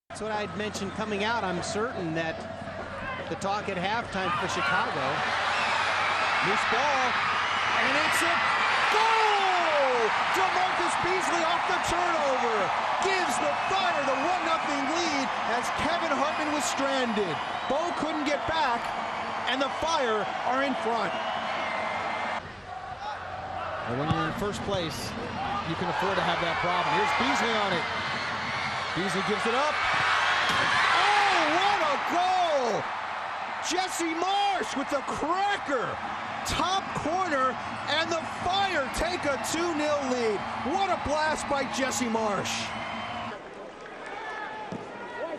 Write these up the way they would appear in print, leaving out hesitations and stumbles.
That's what I'd mentioned coming out. I'm certain that the talk at halftime for Chicago. Loose ball, and it's a goal! DeMarcus Beasley off the turnover gives the Fire the 1-0 lead as Kevin Hartman was stranded. Bo couldn't get back, and the Fire are in front. And when you're in first place, you can afford to have that problem. Here's Beasley on it. Beasley gives it up. Oh, what a goal! Jesse Marsh with the cracker. Top corner, and the Fire take a 2-0 lead. What a blast by Jesse Marsh.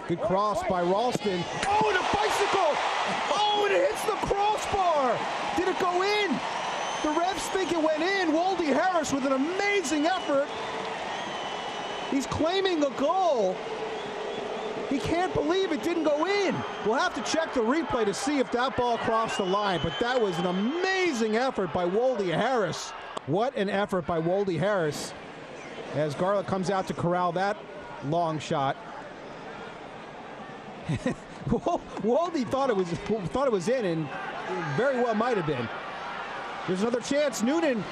Good cross by Ralston. Oh, and a bicycle! Oh, and it hits the crossbar! Did it go in? The refs think it went in. Woldy Harris with an amazing effort. He's claiming a goal. He can't believe it didn't go in. We'll have to check the replay to see if that ball crossed the line, but that was an amazing effort by Woldy Harris. What an effort by Woldy Harris as Garlick comes out to corral that long shot. Woldy thought it was in, and it very well might have been. There's another chance. Noonan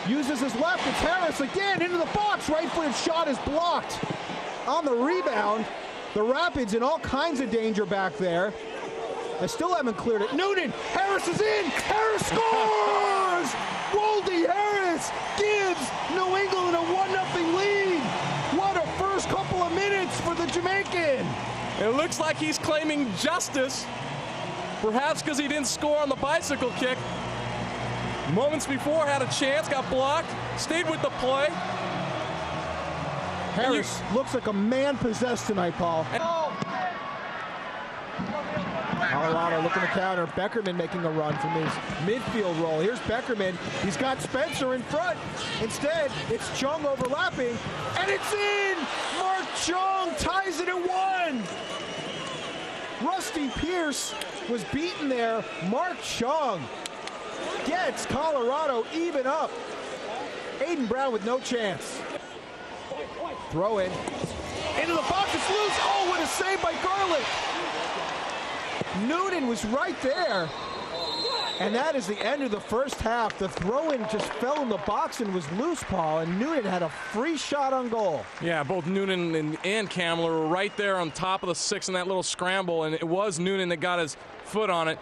uses his left. It's Harris again into the box. Right-footed shot is blocked. On the rebound, the Rapids in all kinds of danger back there. I still haven't cleared it. Noonan, Harris is in. Harris scores! Woldy Harris gives New England a 1-0 lead. What a first couple of minutes for the Jamaican. It looks like he's claiming justice, perhaps because he didn't score on the bicycle kick. Moments before, had a chance, got blocked, stayed with the play. Harris looks like a man possessed tonight, Paul. Colorado looking to counter. Beckerman making a run from his midfield role. Here's Beckerman. He's got Spencer in front. Instead, it's Chung overlapping, and it's in! Mark Chung ties it at 1. Rusty Pierce was beaten there. Mark Chung gets Colorado even up. Aiden Brown with no chance. Throw in. Into the box, it's loose. Oh, what a save by Garlick. Noonan was right there. And that is the end of the first half. The throw-in just fell in the box and was loose, Paul, and Noonan had a free shot on goal. Yeah, both Noonan and Kamler were right there on top of the 6 in that little scramble, and it was Noonan that got his foot on it.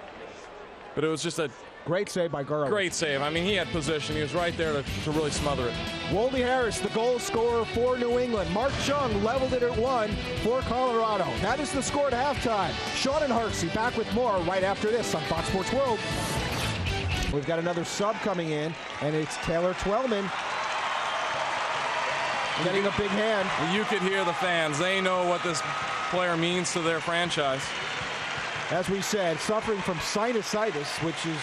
But it was just a great save by Garlick. Great save. I mean, he had position. He was right there to really smother it. Woldy Harris, the goal scorer for New England. Mark Chung leveled it at 1 for Colorado. That is the score at halftime. Sean and Hartsey back with more right after this on Fox Sports World. We've got another sub coming in, and it's Taylor Twellman getting a big hand. You could hear the fans. They know what this player means to their franchise. As we said, suffering from sinusitis, which is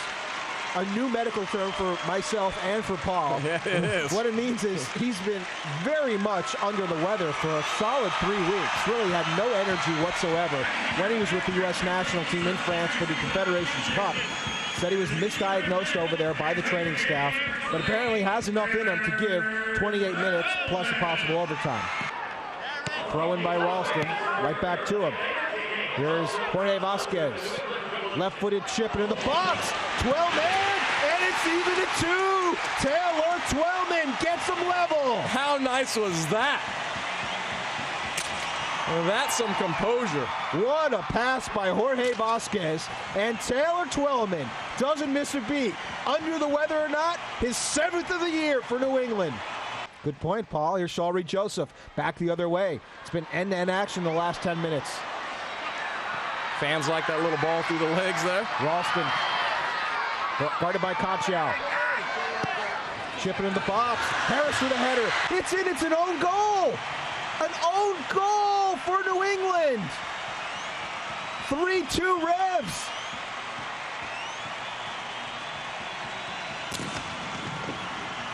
a new medical term for myself and for Paul. Yeah, it is. What it means is he's been very much under the weather for a solid 3 weeks. Really had no energy whatsoever when he was with the U.S. national team in France for the Confederations Cup. Said he was misdiagnosed over there by the training staff, but apparently has enough in him to give 28 minutes plus a possible overtime. Throw in by Ralston, right back to him. Here's Jorge Vasquez. Left-footed chip into the box. Twellman, and it's even at 2. Taylor Twellman gets him level. How nice was that? Well, that's some composure. What a pass by Jorge Vasquez. And Taylor Twellman doesn't miss a beat. Under the weather or not, his 7th of the year for New England. Good point, Paul. Here's Shalry Joseph back the other way. It's been end-to-end action the last 10 minutes. Fans like that little ball through the legs there. Ralston guarded by Kachiao. Chipping in the box. Harris with a header. It's in. It's an own goal. An own goal for New England. 3-2 Revs.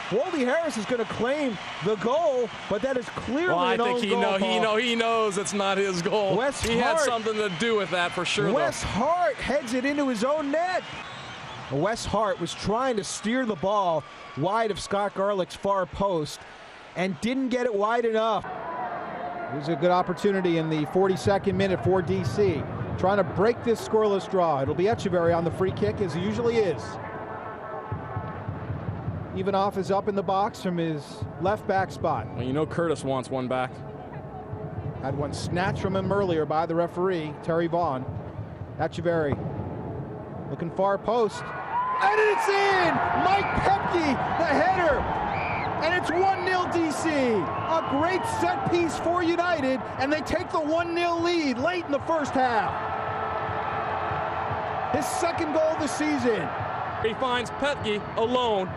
Woldy Harris is going to claim the goal, but that is clearly an own goal. He knows it's not his goal. He had something to do with that for sure. Wes Hart heads it into his own net. Wes Hart was trying to steer the ball wide of Scott Garlick's far post and didn't get it wide enough. Here's a good opportunity in the 42nd minute for DC. Trying to break this scoreless draw. It'll be Echeverry on the free kick, as he usually is. Ivanoff is up in the box from his left back spot. Well, you know Curtis wants one back. Had one snatched from him earlier by the referee, Terry Vaughn. Echeverry looking far post. And it's in! Mike Pepke, the header! And it's 1-0 DC. A great set piece for United, and they take the 1-0 lead late in the first half. His second goal of the season. He finds Petke alone.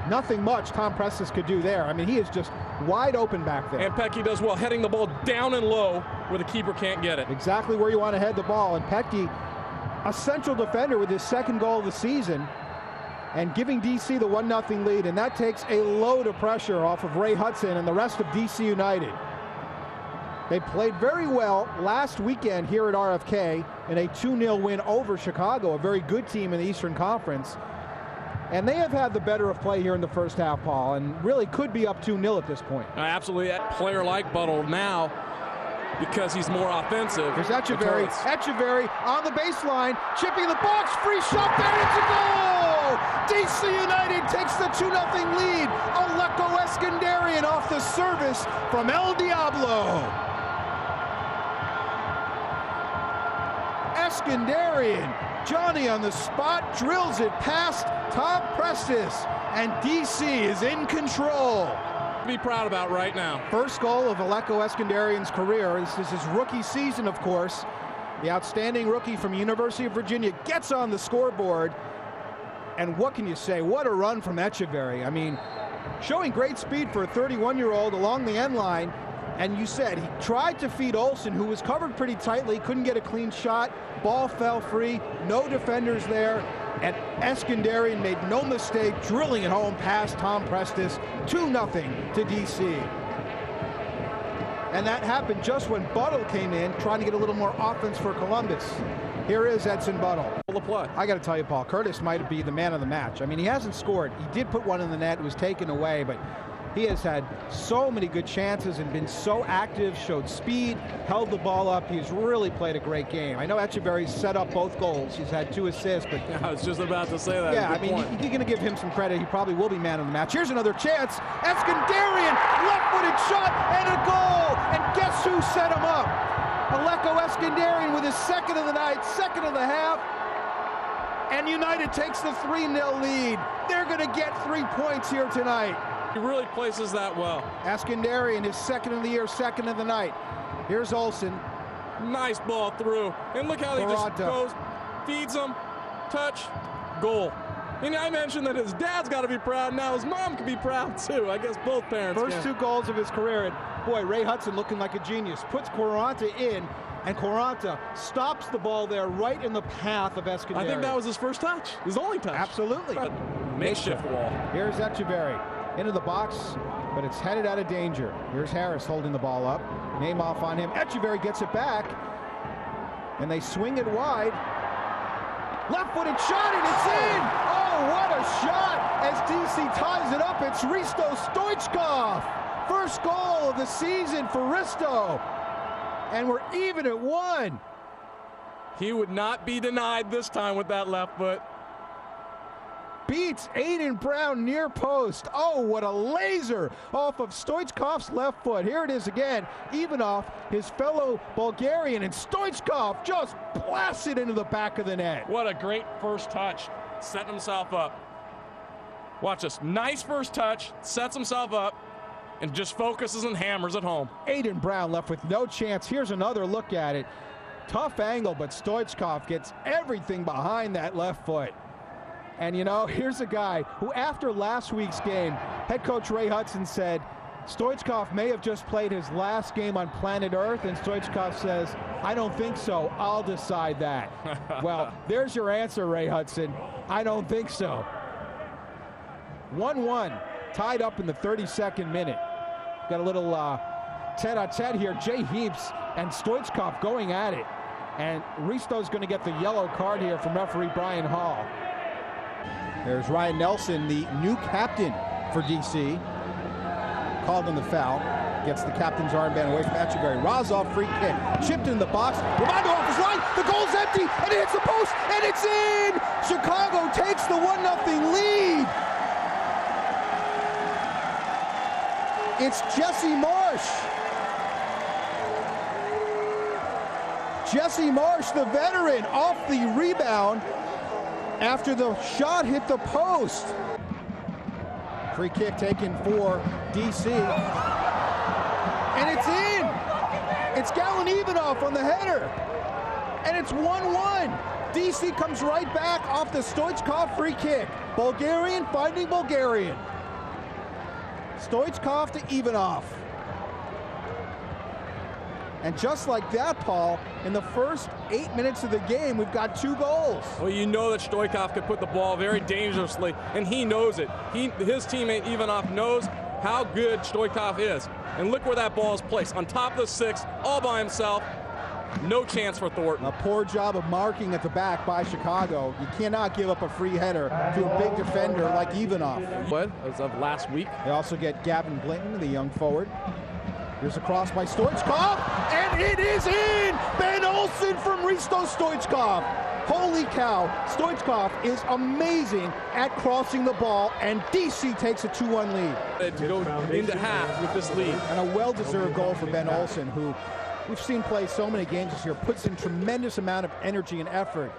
Nothing much Tom Prestes could do there. I mean, he is just wide open back there. And Petke does well, heading the ball down and low where the keeper can't get it. Exactly where you want to head the ball. And Petke, a central defender with his second goal of the season, and giving DC the 1-0 lead, and that takes a load of pressure off of Ray Hudson and the rest of DC United. They played very well last weekend here at RFK in a 2-0 win over Chicago, a very good team in the Eastern Conference. And they have had the better of play here in the first half, Paul, and really could be up 2-0 at this point. Absolutely. A player like Buttle now, because he's more offensive. There's Echeverry. Echeverry on the baseline, chipping the box, free shot there, it's a goal! DC United takes the 2-0 lead. Aleko Eskandarian off the service from El Diablo. Eskandarian, Johnny on the spot, drills it past Tom Prestes, and DC is in control. Be proud about right now. First goal of Aleko Eskandarian's career. This is his rookie season, of course. The outstanding rookie from University of Virginia gets on the scoreboard. And what can you say? What a run from Echeverry. I mean, showing great speed for a 31-year-old along the end line. And you said he tried to feed Olsen, who was covered pretty tightly, couldn't get a clean shot. Ball fell free, no defenders there. And Eskandarian made no mistake, drilling it home past Tom Prestes, 2-0 to DC. And that happened just when Buttle came in, trying to get a little more offense for Columbus. Here is Edson Buttle. I got to tell you, Paul, Curtis might be the man of the match. I mean, he hasn't scored. He did put one in the net. It was taken away, but he has had so many good chances and been so active, showed speed, held the ball up. He's really played a great game. I know Echeverry's set up both goals. He's had 2 assists, but I was just about to say that. Yeah, I mean, you're going to give him some credit. He probably will be man of the match. Here's another chance. Eskandarian, left-footed shot, and a goal. And guess who set him up? Aleko Eskandarian with his second of the night, second of the half. And United takes the 3-0 lead. They're going to get 3 points here tonight. He really places that well. Eskandarian, his second of the year, second of the night. Here's Olsen. Nice ball through. And look how he just goes, feeds him, touch, goal. And I mentioned that his dad's got to be proud. Now his mom can be proud too. I guess both parents First can. 2 goals of his career. And boy, Ray Hudson looking like a genius. Puts Quaranta in, and Quaranta stops the ball there right in the path of Eskandarian. I think that was his first touch. His only touch. Absolutely. Makeshift wall. Here's Echeverry. Into the box, but it's headed out of danger. Here's Harris holding the ball up. Name off on him. Echeverry gets it back, and they swing it wide. Left-footed shot, and it's in! Oh, what a shot! As DC ties it up, it's Risto Stoichkov. First goal of the season for Risto. And we're even at 1. He would not be denied this time with that left foot. Beats Aiden Brown near post. Oh, what a laser off of Stoichkov's left foot. Here it is again. Ivanov, his fellow Bulgarian, and Stoichkov just blasts it into the back of the net. What a great first touch. Setting himself up. Watch this. Nice first touch. Sets himself up and just focuses and hammers it home. Aiden Brown left with no chance. Here's another look at it. Tough angle, but Stoichkov gets everything behind that left foot. And, you know, here's a guy who, after last week's game, head coach Ray Hudson said, Stoichkov may have just played his last game on planet Earth, and Stoichkov says, I don't think so. I'll decide that. Well, there's your answer, Ray Hudson. I don't think so. 1-1, tied up in the 32nd minute. Got a little tete-a-tete here. Jay Heaps and Stoichkov going at it. And Risto's going to get the yellow card here from referee Brian Hall. There's Ryan Nelson, the new captain for DC. Called on the foul. Gets the captain's armband away from Echeverry. Razov, free kick. Chipped in the box. Raimondo off his line. The goal's empty, and it hits the post, and it's in! Chicago takes the 1-0 lead. It's Jesse Marsh. Jesse Marsh, the veteran, off the rebound after the shot hit the post. Free kick taken for DC. And it's in! It's Galen Ivanov on the header. And it's 1-1. DC comes right back off the Stoichkov free kick. Bulgarian finding Bulgarian. Stoichkov to Ivanov. And just like that, Paul, in the first 8 minutes of the game, we've got 2 goals. Well, you know that Stoichkov could put the ball very dangerously, and he knows it. His teammate Ivanov knows how good Stoichkov is. And look where that ball is placed. On top of the 6, all by himself. No chance for Thornton. A poor job of marking at the back by Chicago. You cannot give up a free header to a big defender like Ivanov. What? As of last week. They also get Gavin Blinton, the young forward. Here's a cross by Stoichkov, and it is in! Ben Olsen from Risto Stoichkov. Holy cow, Stoichkov is amazing at crossing the ball, and DC takes a 2-1 lead. To go into half with this lead. And a well-deserved goal for Ben Olsen, who we've seen play so many games this year, puts in tremendous amount of energy and effort,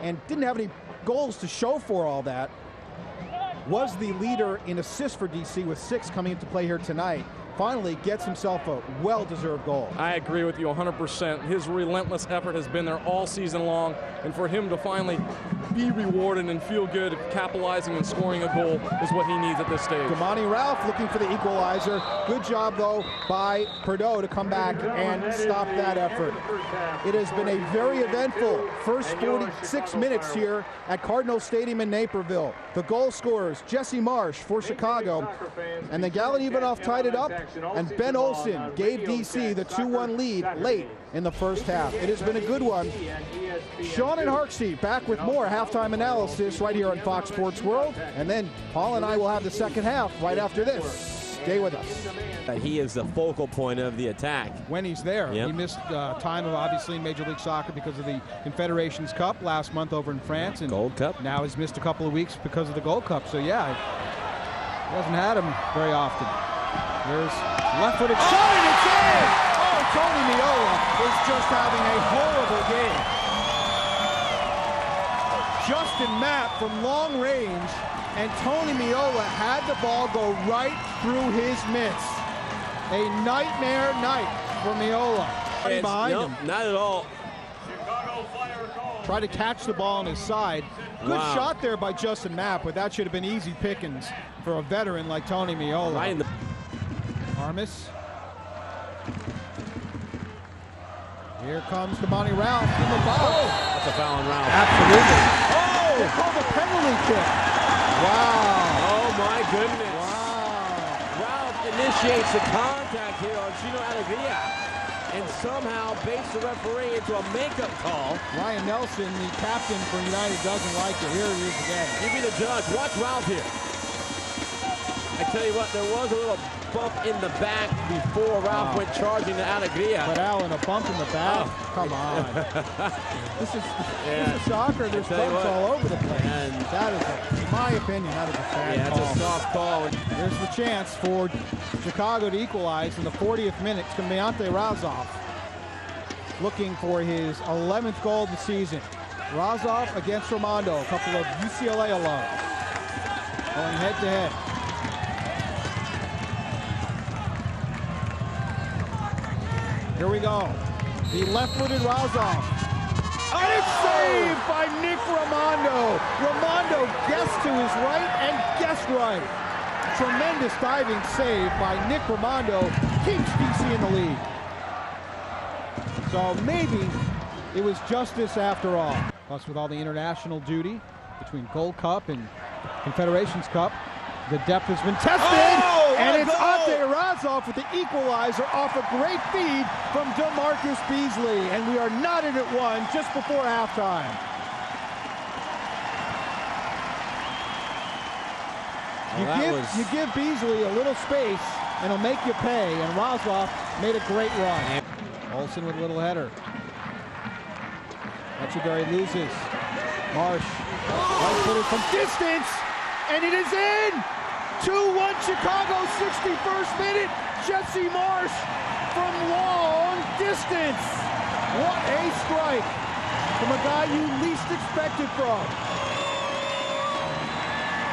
and didn't have any goals to show for all that. Was the leader in assists for DC with 6 coming into play here tonight. Finally gets himself a well-deserved goal. I agree with you 100%. His relentless effort has been there all season long, and for him to finally be rewarded and feel good at capitalizing and scoring a goal is what he needs at this stage. Damani Ralph looking for the equalizer. Good job, though, by Perdeau to come back and stop that effort. It has been a very eventful first 46 minutes here at Cardinal Stadium in Naperville. The goal scorers, Jesse Marsh for Chicago, and then Galen Ivanov tied it up, and Ben Olsen gave DC the 2-1 lead late in the first half. It has been a good one. Sean and Harksey back with more halftime analysis right here on Fox Sports World, and then Paul and I will have the second half right after this. Stay with us. He is the focal point of the attack. When he's there. Yep. He missed time of obviously in Major League Soccer because of the Confederations Cup last month over in France. And Gold Cup. Now he's missed a couple of weeks because of the Gold Cup. So yeah, he hasn't had him very often. There's left-footed shot, and it's in! Oh, Tony Miola is just having a horrible game. Justin Mapp from long range, and Tony Miola had the ball go right through his mitts. A nightmare night for Miola. Behind him. Not at all. Tried to catch the ball on his side. Good Wow. shot there by Justin Mapp, but that should have been easy pickings for a veteran like Tony Miola. Right in the Armis. Here comes Damani Ralph in the box. That's a foul on Ralph. Absolutely. Oh! They called a penalty kick. Wow. Oh my goodness. Wow. Ralph initiates the contact here on Chino Alegria and somehow baits the referee into a makeup call. Ryan Nelson, the captain for United, doesn't like it. Here he is again. Give me the judge. Watch Ralph here. I tell you what, there was a little bump in the back before Ralph went charging to Alegria. But Alan, a bump in the back? Oh. Come on. This is soccer. There's bumps all over the place. And That is, in my opinion, that is a bad call. that's a soft call. Here's the chance for Chicago to equalize in the 40th minute. It's going to be Ante Razov looking for his 11th goal of the season. Razov against Raimondo, a couple of UCLA alums going head-to-head. Here we go. The left-footed Razov. And it's saved by Nick Raimondo. Raimondo guessed to his right and guessed right. Tremendous diving save by Nick Raimondo. Keeps DC in the lead. So maybe it was justice after all. Plus with all the international duty between Gold Cup and Confederations Cup, the depth has been tested. And it's Ante Razov with the equalizer off a great feed from DeMarcus Beasley. And we are knotted at 1 just before halftime. You give Beasley a little space, and he'll make you pay. And Rosloff made a great run. Olsen with a little header. Echeverry loses. Marsh, right-footed from distance, and it is in! 2-1 Chicago, 61st minute. Jesse Marsh from long distance. What a strike from a guy you least expected from.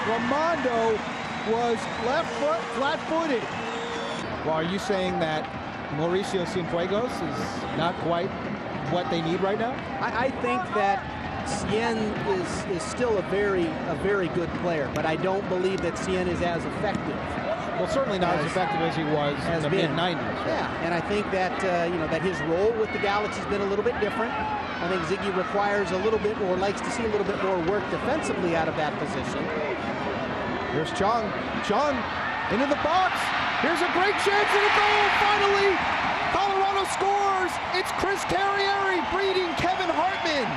Ramondo was left foot, flat-footed. Well, are you saying that Mauricio Cienfuegos is not quite what they need right now? I think that Cien is still a very good player, but I don't believe that Cien is as effective. Well, certainly not as effective as he was in the mid-90s. Right? Yeah, and I think that that his role with the Galaxy has been a little bit different. I think Ziggy requires a little bit, or likes to see a little bit more work defensively out of that position. Here's Chung. Chung into the box. Here's a great chance and a goal. Finally, Colorado scores. It's Chris Carrieri beating Kevin Hartman.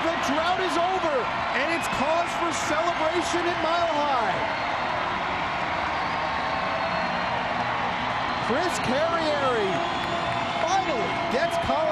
The drought is over, and it's cause for celebration at Mile High. Chris Carrieri finally gets Colorado